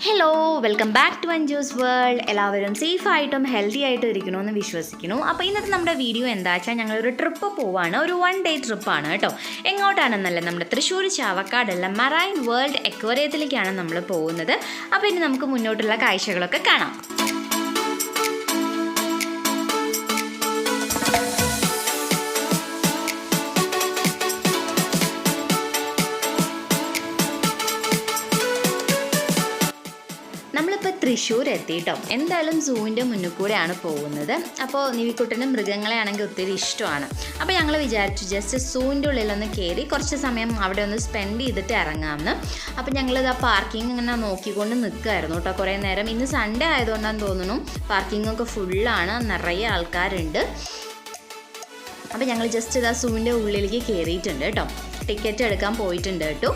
Hello welcome back to Anju's world. എല്ലാവരും സേഫായിട്ടും healthy ആയിട്ടും ഇരിക്കണമെന്ന് വിശ്വസിക്കുന്നു. അപ്പോൾ ഇന്നത്തെ നമ്മുടെ വീഡിയോ എന്താ വെച്ചാൽ ഞങ്ങളൊരു ട്രിപ്പ് പോവാണ്. ഒരു 1 ഡേ ട്രിപ്പാണ് കേട്ടോ. എങ്ങോട്ടാണെന്നല്ല, നമ്മുടെ തൃശ്ശൂർ ചാവക്കാടുള്ള മറൈൻ വേൾഡ് അക്വേറിയത്തിലേക്കാണ് നമ്മൾ പോകുന്നത്. അപ്പോൾ ഇനി നമുക്ക് മുന്നോട്ടുള്ള കാഴ്ചകളൊക്കെ കാണാം. നമ്മളിപ്പോൾ തൃശ്ശൂർ എത്തിയിട്ടോ. എന്തായാലും സൂവിൻ്റെ മുന്നിൽ കൂടെയാണ് പോകുന്നത്. അപ്പോൾ നിവിക്കുട്ടന് മൃഗങ്ങളെ ആണെങ്കിൽ ഒത്തിരി ഇഷ്ടമാണ്. അപ്പോൾ ഞങ്ങൾ വിചാരിച്ചു ജസ്റ്റ് സൂവിൻ്റെ ഉള്ളിലൊന്ന് കയറി കുറച്ച് സമയം അവിടെ ഒന്ന് സ്പെൻഡ് ചെയ്തിട്ട് ഇറങ്ങാമെന്ന്. അപ്പോൾ ഞങ്ങളിത് ആ പാർക്കിംഗ് ഇങ്ങനെ നോക്കിക്കൊണ്ട് നിൽക്കുമായിരുന്നു കേട്ടോ കുറേ നേരം. ഇന്ന് സൺഡേ ആയതുകൊണ്ടാണെന്ന് തോന്നുന്നു പാർക്കിങ്ങൊക്കെ ഫുള്ളാണ്, നിറയെ ആൾക്കാരുണ്ട്. അപ്പോൾ ഞങ്ങൾ ജസ്റ്റ് ഇതാ സൂവിൻ്റെ ഉള്ളിലേക്ക് കയറിയിട്ടുണ്ട് കേട്ടോ. ടിക്കറ്റ് എടുക്കാൻ പോയിട്ടുണ്ട് കേട്ടോ.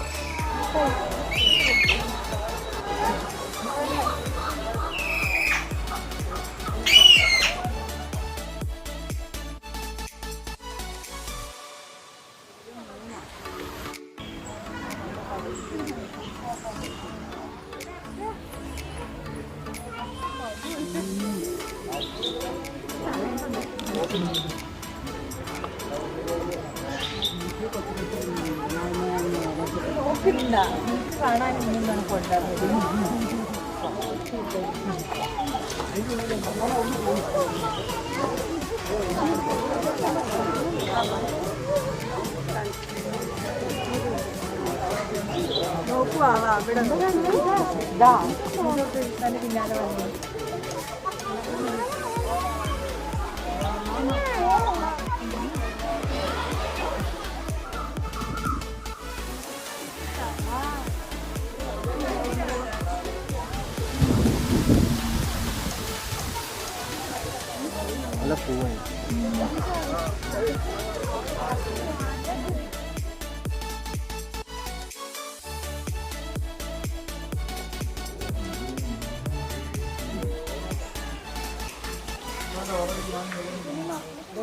നല്ല പൂവാണ്.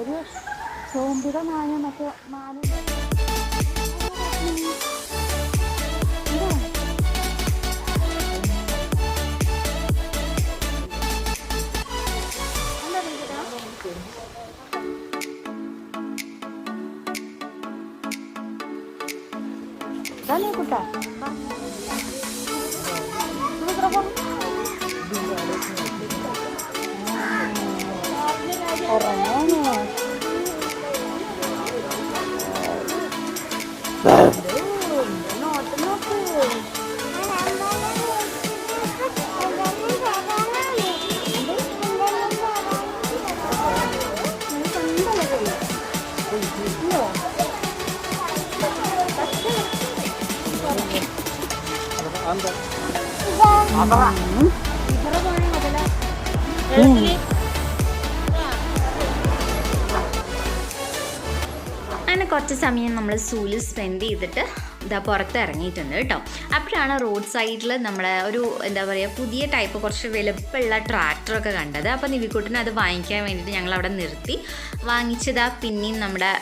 ഒരു സോമ്പിടമായ മറ്റേ മാന കുട്ടാ അങ്ങനെ കുറച്ച് സമയം നമ്മൾ സൂവിൽ സ്പെൻഡ് ചെയ്തിട്ട് ഇതാ പുറത്ത് ഇറങ്ങിയിട്ടുണ്ട് കേട്ടോ. അപ്പോഴാണ് റോഡ് സൈഡിൽ നമ്മളെ ഒരു എന്താ പറയുക പുതിയ ടൈപ്പ് കുറച്ച് വലുപ്പമുള്ള ട്രാക്ടറൊക്കെ കണ്ടത്. അപ്പോൾ നിവിക്കുട്ടിന് അത് വാങ്ങിക്കാൻ വേണ്ടിയിട്ട് ഞങ്ങൾ അവിടെ നിർത്തി വാങ്ങിച്ചതാ. പിന്നെയും നമ്മുടെ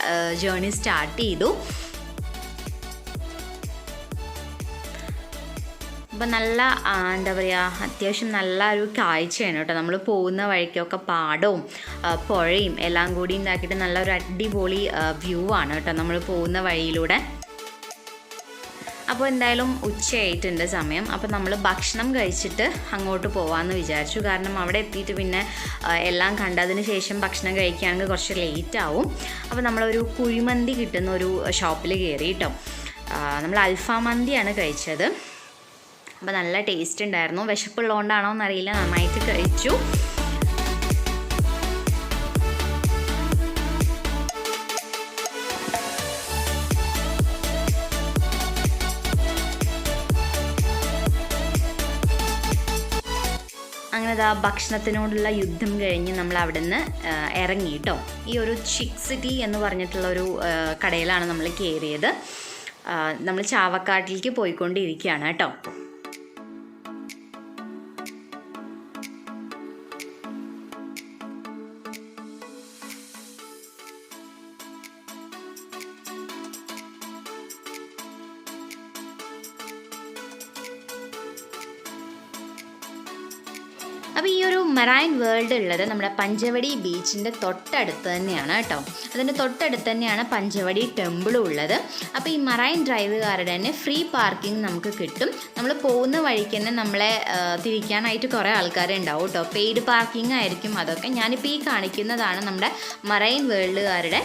ജേർണി സ്റ്റാർട്ട് ചെയ്തു. അപ്പം നല്ല എന്താ പറയുക അത്യാവശ്യം നല്ല ഒരു കാഴ്ചയാണ് കേട്ടോ. നമ്മൾ പോകുന്ന വഴിക്കൊക്കെ പാടവും പുഴയും എല്ലാം കൂടി ഉണ്ടാക്കിയിട്ട് നല്ലൊരു അടിപൊളി വ്യൂ ആണ് കേട്ടോ നമ്മൾ പോകുന്ന വഴിയിലൂടെ. അപ്പോൾ എന്തായാലും ഉച്ചയായിട്ടുണ്ട് സമയം. അപ്പോൾ നമ്മൾ ഭക്ഷണം കഴിച്ചിട്ട് അങ്ങോട്ട് പോകാമെന്ന് വിചാരിച്ചു. കാരണം അവിടെ എത്തിയിട്ട് പിന്നെ എല്ലാം കണ്ടതിന് ശേഷം ഭക്ഷണം കഴിക്കുകയാണെങ്കിൽ കുറച്ച് ലേറ്റ് ആവും. അപ്പോൾ നമ്മളൊരു കുഴിമന്തി കിട്ടുന്ന ഒരു ഷോപ്പിൽ കയറി കേട്ടോ. നമ്മൾ അൽഫാം മന്തിയാണ് കഴിച്ചത്. അപ്പോൾ നല്ല ടേസ്റ്റ് ഉണ്ടായിരുന്നു. വിശപ്പുള്ളതുകൊണ്ടാണോ എന്നറിയില്ല, നന്നായിട്ട് കഴിച്ചു. അങ്ങനെ ആ ഭക്ഷണത്തിനോടുള്ള യുദ്ധം കഴിഞ്ഞ് നമ്മൾ അവിടെ നിന്ന് ഇറങ്ങി കേട്ടോ. ഈ ഒരു ചിക്ക് സിറ്റി എന്ന് പറഞ്ഞിട്ടുള്ളൊരു കടയിലാണ് നമ്മൾ കയറിയത്. നമ്മൾ ചാവക്കാട്ടിലേക്ക് പോയിക്കൊണ്ടിരിക്കുകയാണ് കേട്ടോ. അപ്പോൾ ഈ ഒരു മറൈൻ വേൾഡ് ഉള്ളത് നമ്മുടെ പഞ്ചവടി ബീച്ചിൻ്റെ തൊട്ടടുത്ത് തന്നെയാണ് കേട്ടോ. അതിൻ്റെ തൊട്ടടുത്ത് തന്നെയാണ് പഞ്ചവടി ടെമ്പിളും ഉള്ളത്. അപ്പോൾ ഈ മറൈൻ ഡ്രൈവുകാരുടെ തന്നെ ഫ്രീ പാർക്കിംഗ് നമുക്ക് കിട്ടും. നമ്മൾ പോകുന്ന വഴിക്ക് തന്നെ നമ്മളെ തിരിക്കാനായിട്ട് കുറേ ആൾക്കാരുണ്ടാവും കേട്ടോ. പെയ്ഡ് പാർക്കിംഗ് ആയിരിക്കും അതൊക്കെ. ഞാനിപ്പോൾ ഈ കാണിക്കുന്നതാണ് നമ്മുടെ മറൈൻ വേൾഡുകാരുടെ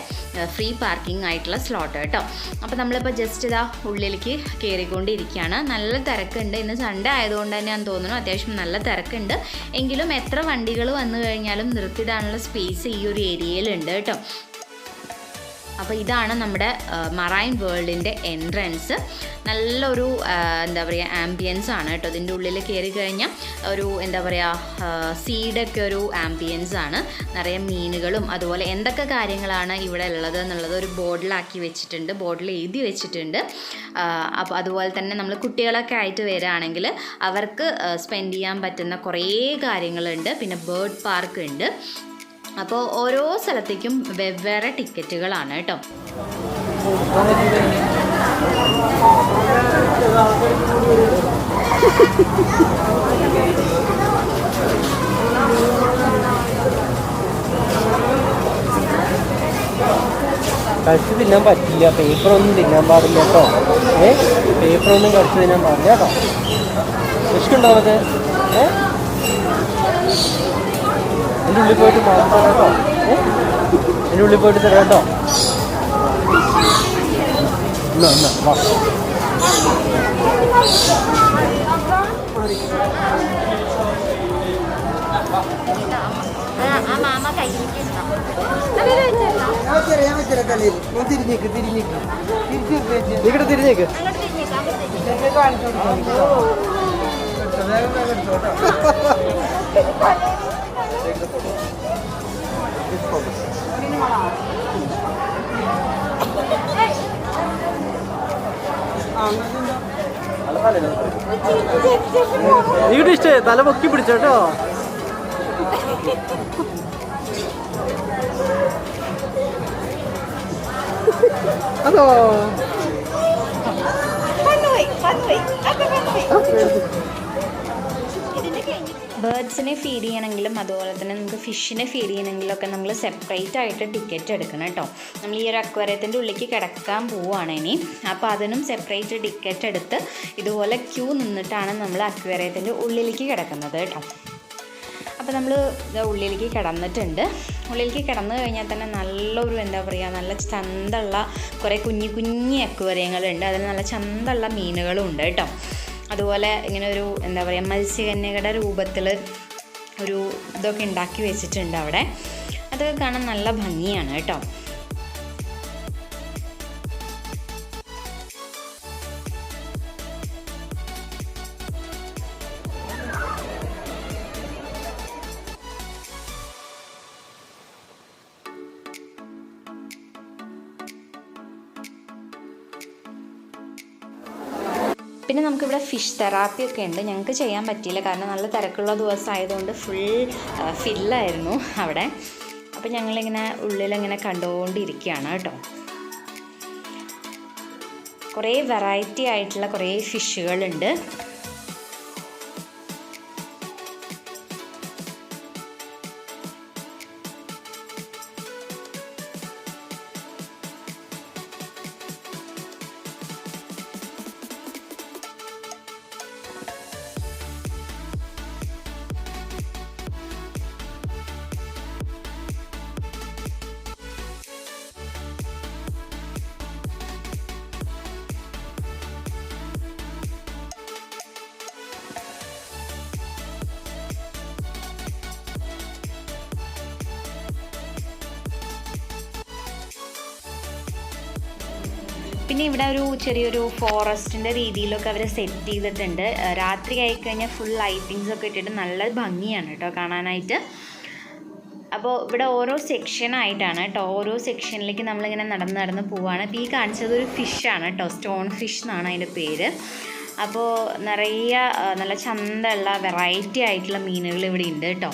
ഫ്രീ പാർക്കിംഗ് ആയിട്ടുള്ള സ്ലോട്ട് കേട്ടോ. അപ്പോൾ നമ്മളിപ്പോൾ ജസ്റ്റ് ഇതാ ഉള്ളിലേക്ക് കയറിക്കൊണ്ടിരിക്കുകയാണ്. നല്ല തിരക്കുണ്ട്. ഇന്ന് സൺഡേ ആയതുകൊണ്ട് തന്നെയാണെന്ന് തോന്നുന്നു അത്യാവശ്യം നല്ല തിരക്കുണ്ട്. എങ്കിലും എത്ര വണ്ടികൾ വന്നു കഴിഞ്ഞാലും നിർത്തിയിടാനുള്ള സ്പേസ് ഈ ഒരു ഏരിയയിലുണ്ട് കേട്ടോ. അപ്പോൾ ഇതാണ് നമ്മുടെ മറൈൻ വേൾഡിൻ്റെ എൻട്രൻസ്. നല്ലൊരു എന്താ പറയുക ആംബിയൻസ് ആണ് കേട്ടോ. ഇതിൻ്റെ ഉള്ളിൽ കയറി കഴിഞ്ഞാൽ ഒരു എന്താ പറയുക സീഡൊക്കെ ഒരു ആംബിയൻസ് ആണ്. നിറയെ മീനുകളും അതുപോലെ എന്തൊക്കെ കാര്യങ്ങളാണ് ഇവിടെ ഉള്ളത് എന്നുള്ളത് ഒരു ബോർഡിലാക്കി വെച്ചിട്ടുണ്ട്, ബോർഡിൽ എഴുതി വെച്ചിട്ടുണ്ട്. അപ്പോൾ അതുപോലെ തന്നെ നമ്മൾ കുട്ടികളൊക്കെ ആയിട്ട് വരികയാണെങ്കിൽ അവർക്ക് സ്പെൻഡ് ചെയ്യാൻ പറ്റുന്ന കുറേ കാര്യങ്ങളുണ്ട്. പിന്നെ ബേർഡ് പാർക്ക് ഉണ്ട്. അപ്പോൾ ഓരോ സ്ഥലത്തേക്കും വെവ്വേറെ ടിക്കറ്റുകളാണ് കേട്ടോ. കഴിച്ച് തിന്നാൻ പറ്റില്ല, പേപ്പറൊന്നും തിന്നാൻ പാടില്ല കേട്ടോ. പേപ്പറൊന്നും കഴിച്ച് തിന്നാൻ പാടില്ല കേട്ടോ. വിശക്കുണ്ടോ നമുക്ക്? എൻ്റെ ഉള്ളിൽ പോയിട്ട് മാത്രം കേട്ടോ. എൻ്റെ ഉള്ളിൽ പോയിട്ട് തരാം കേട്ടോ. എന്നാ എന്നാ വാ. തിരിഞ്ഞേക്ക് തിരിഞ്ഞേക്ക് ഇവിടെ തിരിഞ്ഞേക്ക്. ഇവിടെ ഇഷ്ടേ തല പൊക്കി പിടിച്ചോട്ടോ. അതോ ബേർഡ്സിനെ ഫീഡ് ചെയ്യണമെങ്കിലും അതുപോലെ തന്നെ നമുക്ക് ഫിഷിനെ ഫീഡ് ചെയ്യണമെങ്കിലൊക്കെ നമ്മൾ സെപ്പറേറ്റ് ആയിട്ട് ടിക്കറ്റ് എടുക്കണം കേട്ടോ. നമ്മൾ ഈ ഒരു അക്വേറിയത്തിൻ്റെ ഉള്ളിലേക്ക് കിടക്കാൻ പോവുകയാണ് ഇനി. അപ്പോൾ അതിനും സെപ്പറേറ്റ് ടിക്കറ്റ് എടുത്ത് ഇതുപോലെ ക്യൂ നിന്നിട്ടാണ് നമ്മൾ അക്വേറിയത്തിൻ്റെ ഉള്ളിലേക്ക് കിടക്കുന്നത് കേട്ടോ. അപ്പോൾ നമ്മൾ ഉള്ളിലേക്ക് കിടന്നിട്ടുണ്ട്. ഉള്ളിലേക്ക് കിടന്നു കഴിഞ്ഞാൽ തന്നെ നല്ലൊരു എന്താ പറയുക നല്ല ചന്തമുള്ള കുറേ കുഞ്ഞി കുഞ്ഞി അക്വേറിയങ്ങളുണ്ട്. അതിൽ നല്ല ചന്തമുള്ള മീനുകളും ഉണ്ട് കേട്ടോ. അതുപോലെ ഇങ്ങനെ ഒരു എന്താ പറയുക മത്സ്യകന്യകയുടെ രൂപത്തിൽ ഒരു ഇതൊക്കെ ഉണ്ടാക്കി വെച്ചിട്ടുണ്ട് അവിടെ. അതൊക്കെ കാണാൻ നല്ല ഭംഗിയാണ് കേട്ടോ. പിന്നെ നമുക്കിവിടെ ഫിഷ് തെറാപ്പി ഒക്കെ ഉണ്ട്. ഞങ്ങൾക്ക് ചെയ്യാൻ പറ്റിയില്ല കാരണം നല്ല തിരക്കുള്ള ദിവസമായതുകൊണ്ട് ഫുൾ ഫില്ലായിരുന്നു അവിടെ. അപ്പോൾ ഞങ്ങളിങ്ങനെ ഉള്ളിലിങ്ങനെ കണ്ടുകൊണ്ടിരിക്കുകയാണ് കേട്ടോ. കുറേ വെറൈറ്റി ആയിട്ടുള്ള കുറേ ഫിഷുകളുണ്ട്. പിന്നെ ഇവിടെ ഒരു ചെറിയൊരു ഫോറസ്റ്റിൻ്റെ രീതിയിലൊക്കെ അവർ സെറ്റ് ചെയ്തിട്ടുണ്ട്. രാത്രി ആയിക്കഴിഞ്ഞാൽ ഫുൾ ലൈറ്റിങ്സ് ഒക്കെ ഇട്ടിട്ട് നല്ല ഭംഗിയാണ് കേട്ടോ കാണാനായിട്ട്. അപ്പോൾ ഇവിടെ ഓരോ സെക്ഷനായിട്ടാണ് കേട്ടോ. ഓരോ സെക്ഷനിലേക്ക് നമ്മളിങ്ങനെ നടന്ന് പോവുകയാണ്. ഇപ്പോൾ ഈ കാണിച്ചത് ഒരു ഫിഷാണ് കേട്ടോ. സ്റ്റോൺ ഫിഷ് എന്നാണ് അതിൻ്റെ പേര്. അപ്പോൾ നിറയെ നല്ല ചന്തമുള്ള വെറൈറ്റി ആയിട്ടുള്ള മീനുകൾ ഇവിടെ ഉണ്ട് കേട്ടോ.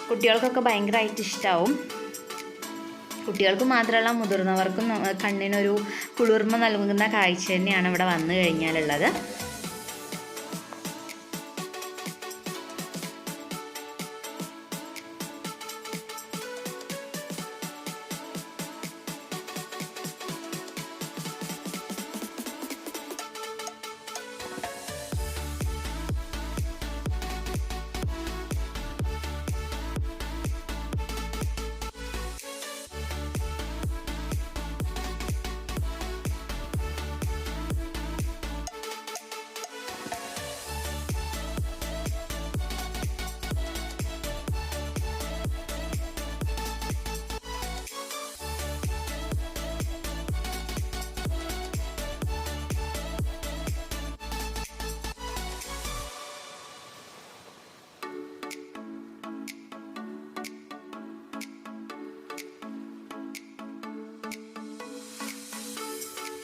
കുട്ടികൾക്കൊക്കെ ഭയങ്കരമായിട്ട് ഇഷ്ടമാവും. കുട്ടികൾക്ക് മാത്രമല്ല മുതിർന്നവർക്കും കണ്ണിനൊരു കുളിർമ നൽകുന്ന കാഴ്ച തന്നെയാണ് ഇവിടെ വന്നു കഴിഞ്ഞാലുള്ളത്.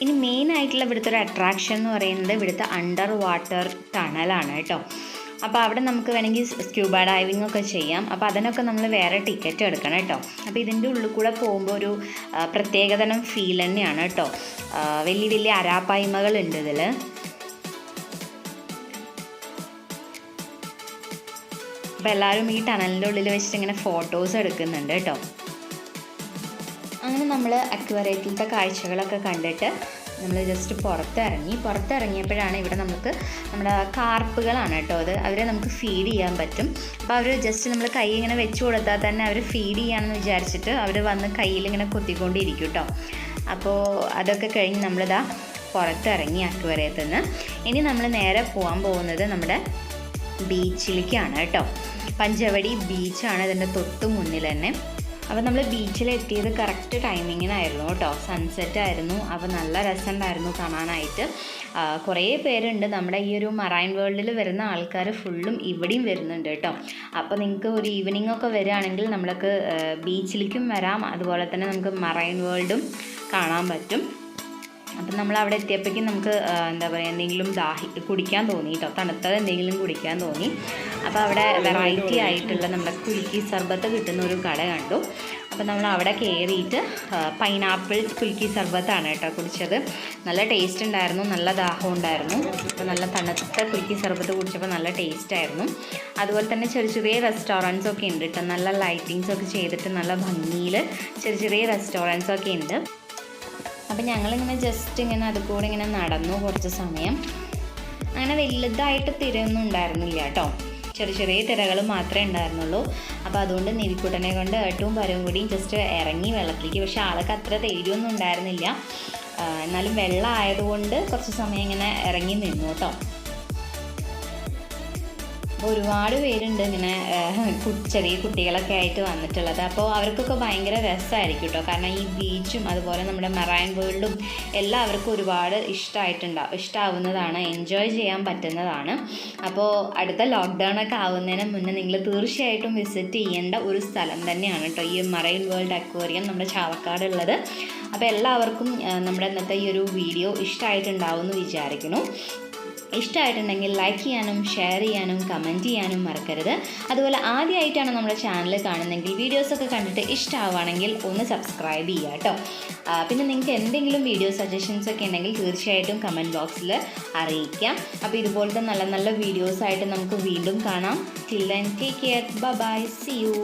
ഇനി മെയിനായിട്ടുള്ള ഇവിടുത്തെ ഒരു അട്രാക്ഷൻ എന്ന് പറയുന്നത് ഇവിടുത്തെ അണ്ടർ വാട്ടർ ടണലാണ് കേട്ടോ. അപ്പോൾ അവിടെ നമുക്ക് വേണമെങ്കിൽ സ്ക്യൂബ ഡൈവിംഗ് ഒക്കെ ചെയ്യാം. അപ്പോൾ അതിനൊക്കെ നമ്മൾ വേറെ ടിക്കറ്റ് എടുക്കണം കേട്ടോ. അപ്പോൾ ഇതിൻ്റെ ഉള്ളിൽ കൂടെ പോകുമ്പോൾ ഒരു പ്രത്യേകതരം ഫീൽ തന്നെയാണ് കേട്ടോ. വലിയ വലിയ അരാപ്പായ്മകളുണ്ട് ഇതിൽ. അപ്പോൾ എല്ലാവരും ഈ ടണലിൻ്റെ ഉള്ളിൽ വെച്ചിട്ട് ഇങ്ങനെ ഫോട്ടോസ് എടുക്കുന്നുണ്ട് കേട്ടോ. അങ്ങനെ നമ്മൾ അക്വേറിയത്തിലത്തെ കാഴ്ചകളൊക്കെ കണ്ടിട്ട് നമ്മൾ ജസ്റ്റ് പുറത്തിറങ്ങിയപ്പോഴാണ് ഇവിടെ നമുക്ക് നമ്മുടെ കാർപ്പുകളാണ് കേട്ടോ. അത് അവരെ നമുക്ക് ഫീഡ് ചെയ്യാൻ പറ്റും. അപ്പോൾ അവർ ജസ്റ്റ് നമ്മൾ കൈ ഇങ്ങനെ വെച്ച് കൊടുത്താൽ തന്നെ അവർ ഫീഡ് ചെയ്യാമെന്ന് വിചാരിച്ചിട്ട് അവർ വന്ന് കയ്യിൽ ഇങ്ങനെ കുത്തിക്കൊണ്ടിരിക്കും കേട്ടോ. അപ്പോൾ അതൊക്കെ കഴിഞ്ഞ് നമ്മളിതാ പുറത്തിറങ്ങി അക്വേറിയത്തിൽ നിന്ന്. ഇനി നമ്മൾ നേരെ പോകാൻ പോകുന്നത് നമ്മുടെ ബീച്ചിലേക്കാണ് കേട്ടോ. പഞ്ചവടി ബീച്ചാണ് ഇതിൻ്റെ തൊട്ട് മുന്നിൽ തന്നെ. അപ്പോൾ നമ്മൾ ബീച്ചിലെത്തിയത് കറക്റ്റ് ടൈമിങ്ങിനായിരുന്നു കേട്ടോ. സൺസെറ്റ് ആയിരുന്നു. അപ്പോൾ നല്ല രസമുണ്ടായിരുന്നു കാണാനായിട്ട്. കുറേ പേരുണ്ട്. നമ്മുടെ ഈ ഒരു മറൈൻ വേൾഡിൽ വരുന്ന ആൾക്കാർ ഫുള്ളും ഇവിടെയും വരുന്നുണ്ട് കേട്ടോ. അപ്പോൾ നിങ്ങൾക്ക് ഒരു ഈവനിങ് ഒക്കെ വരികയാണെങ്കിൽ നമ്മൾക്ക് ബീച്ചിലേക്കും വരാം. അതുപോലെ തന്നെ നമുക്ക് മറൈൻ വേൾഡും കാണാൻ പറ്റും. അപ്പം നമ്മൾ അവിടെ എത്തിയപ്പോഴേക്കും നമുക്ക് എന്താ പറയുക എന്തെങ്കിലും കുടിക്കാൻ തോന്നി കേട്ടോ. തണുത്തത് എന്തെങ്കിലും കുടിക്കാൻ തോന്നി. അപ്പോൾ അവിടെ വെറൈറ്റി ആയിട്ടുള്ള നമ്മുടെ കുൽക്കി സർബത്ത് കിട്ടുന്ന ഒരു കട കണ്ടു. അപ്പോൾ നമ്മൾ അവിടെ കയറിയിട്ട് പൈനാപ്പിൾ കുൽക്കി സർബത്താണ് കേട്ടോ കുടിച്ചത്. നല്ല ടേസ്റ്റ് ഉണ്ടായിരുന്നു, നല്ല ദാഹം ഉണ്ടായിരുന്നു. അപ്പോൾ നല്ല തണുത്ത കുൽക്കി സർബത്ത് കുടിച്ചപ്പോൾ നല്ല ടേസ്റ്റ് ആയിരുന്നു. അതുപോലെ തന്നെ ചെറിയ ചെറിയ റെസ്റ്റോറൻറ്റ്സ് ഒക്കെ ഉണ്ട് കേട്ടോ. നല്ല ലൈറ്റിങ്സ് ഒക്കെ ചെയ്തിട്ട് നല്ല ഭംഗിയിൽ ചെറിയ ചെറിയ റെസ്റ്റോറൻറ്റ്സ് ഒക്കെ ഉണ്ട്. അപ്പം ഞങ്ങളിങ്ങനെ ജസ്റ്റ് ഇങ്ങനെ അത് കൂടെ ഇങ്ങനെ നടന്നു കുറച്ച് സമയം. അങ്ങനെ വലുതായിട്ട് തിരയൊന്നും ഉണ്ടായിരുന്നില്ല കേട്ടോ. ചെറിയ ചെറിയ തിരകൾ മാത്രമേ ഉണ്ടായിരുന്നുള്ളൂ. അപ്പോൾ അതുകൊണ്ട് നിവിക്കുട്ടനെ കൊണ്ട് ഏട്ടവും പരവും കൂടിയും ജസ്റ്റ് ഇറങ്ങി വെള്ളത്തിലേക്ക്. പക്ഷേ ആൾക്ക് അത്ര ധൈര്യമൊന്നും ഉണ്ടായിരുന്നില്ല. എന്നാലും വെള്ളം ആയതുകൊണ്ട് കുറച്ച് സമയം ഇങ്ങനെ ഇറങ്ങി നിന്നു കേട്ടോ. അപ്പോൾ ഒരുപാട് പേരുണ്ട് ഇങ്ങനെ ചെറിയ കുട്ടികളൊക്കെ ആയിട്ട് വന്നിട്ടുള്ളത്. അപ്പോൾ അവർക്കൊക്കെ ഭയങ്കര രസമായിരിക്കും കേട്ടോ. കാരണം ഈ ബീച്ചും അതുപോലെ നമ്മുടെ മറൈൻ വേൾഡും എല്ലാവർക്കും ഒരുപാട് ഇഷ്ടമാവുന്നതാണ്, എൻജോയ് ചെയ്യാൻ പറ്റുന്നതാണ്. അപ്പോൾ അടുത്ത ലോക്ക്ഡൗൺ ഒക്കെ ആവുന്നതിന് മുന്നേ നിങ്ങൾ തീർച്ചയായിട്ടും വിസിറ്റ് ചെയ്യേണ്ട ഒരു സ്ഥലം തന്നെയാണ് കേട്ടോ ഈ മറൈൻ വേൾഡ് അക്വേറിയം നമ്മുടെ ചാവക്കാട് ഉള്ളത്. അപ്പോൾ എല്ലാവർക്കും നമ്മുടെ ഇന്നത്തെ ഈ ഒരു വീഡിയോ ഇഷ്ടമായിട്ടുണ്ടാവും എന്ന് വിചാരിക്കുന്നു. ഇഷ്ടമായിട്ടുണ്ടെങ്കിൽ ലൈക്ക് ചെയ്യാനും ഷെയർ ചെയ്യാനും കമൻറ്റ് ചെയ്യാനും മറക്കരുത്. അതുപോലെ ആദ്യമായിട്ടാണ് നമ്മുടെ ചാനൽ കാണുന്നതെങ്കിൽ വീഡിയോസൊക്കെ കണ്ടിട്ട് ഇഷ്ടമാവുകയാണെങ്കിൽ ഒന്ന് സബ്സ്ക്രൈബ് ചെയ്യുക കേട്ടോ. പിന്നെ നിങ്ങൾക്ക് എന്തെങ്കിലും വീഡിയോ സജഷൻസൊക്കെ ഉണ്ടെങ്കിൽ തീർച്ചയായിട്ടും കമൻറ്റ് ബോക്സിൽ അറിയിക്കാം. അപ്പോൾ ഇതുപോലത്തെ നല്ല നല്ല വീഡിയോസായിട്ട് നമുക്ക് വീണ്ടും കാണാം. Till then take care, bye bye, see U.